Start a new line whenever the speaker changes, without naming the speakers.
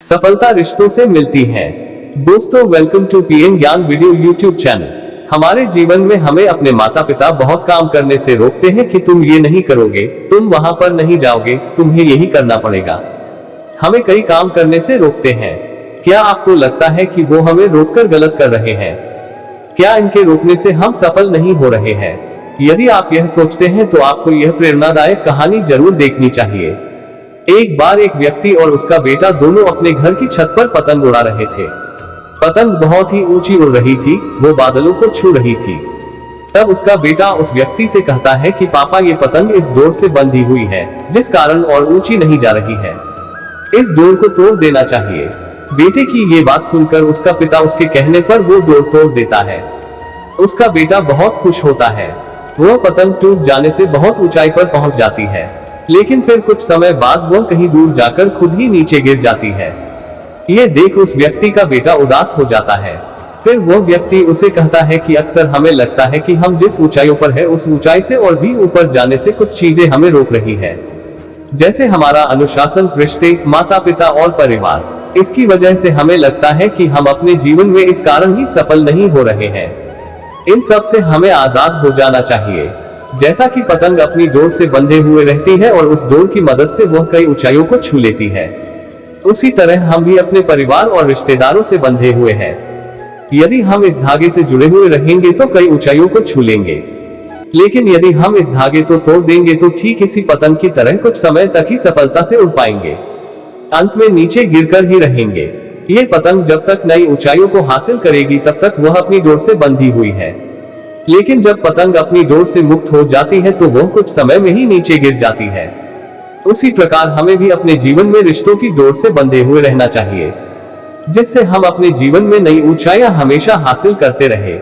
सफलता रिश्तों से मिलती है। दोस्तों, वेलकम टू पीएम ज्ञान वीडियो यूट्यूब चैनल। हमारे जीवन में हमें अपने माता पिता बहुत काम करने से रोकते हैं कि तुम ये नहीं करोगे, तुम वहां पर नहीं जाओगे, तुम्हें यही करना पड़ेगा। हमें कई काम करने से रोकते हैं। क्या आपको लगता है कि वो हमें रोककर गलत कर रहे हैं? क्या इनके रोकने से हम सफल नहीं हो रहे हैं? यदि आप यह सोचते हैं तो आपको यह प्रेरणादायक कहानी जरूर देखनी चाहिए। एक बार एक व्यक्ति और उसका बेटा दोनों अपने घर की छत पर पतंग उड़ा रहे थे। पतंग बहुत ही ऊंची उड़ रही थी, वो बादलों को छू रही थी। तब उसका बेटा उस व्यक्ति से कहता है कि पापा, ये पतंग इस डोर से बंधी हुई है, जिस कारण और ऊंची नहीं जा रही है। इस डोर को तोड़ देना चाहिए। बेटे की ये बात सुनकर उसका पिता उसके कहने पर वो डोर तोड़ देता है। उसका बेटा बहुत खुश होता है। वह पतंग टूट जाने से बहुत ऊंचाई पर पहुंच जाती है, लेकिन फिर कुछ समय बाद वह कहीं दूर जाकर खुद ही नीचे गिर जाती है। यह देख उस व्यक्ति का बेटा उदास हो जाता है। फिर वह व्यक्ति उसे कहता है कि अक्सर हमें लगता है कि हम जिस ऊंचाइयों पर है उस ऊंचाई से और भी ऊपर जाने से कुछ चीजें हमें रोक रही है, जैसे हमारा अनुशासन, रिश्ते, माता पिता और परिवार। इसकी वजह से हमें लगता है कि हम अपने जीवन में इस कारण ही सफल नहीं हो रहे हैं। इन सब से हमें आजाद हो जाना चाहिए। जैसा कि पतंग अपनी डोर से बंधे हुए रहती है और उस डोर की मदद से वह कई ऊंचाइयों को छू लेती है, उसी तरह हम भी अपने परिवार और रिश्तेदारों से बंधे हुए हैं। यदि हम इस धागे से जुड़े हुए रहेंगे तो कई ऊंचाइयों को छू लेंगे, लेकिन यदि हम इस धागे को तोड़ देंगे तो ठीक इसी पतंग की तरह कुछ समय तक ही सफलता से उड़ पाएंगे, अंत में नीचे गिरकर ही रहेंगे। ये पतंग जब तक नई ऊंचाइयों को हासिल करेगी तब तक वह अपनी डोर से बंधी हुई है, लेकिन जब पतंग अपनी डोर से मुक्त हो जाती है तो वह कुछ समय में ही नीचे गिर जाती है। उसी प्रकार हमें भी अपने जीवन में रिश्तों की डोर से बंधे हुए रहना चाहिए, जिससे हम अपने जीवन में नई ऊंचाइयां हमेशा हासिल करते रहे।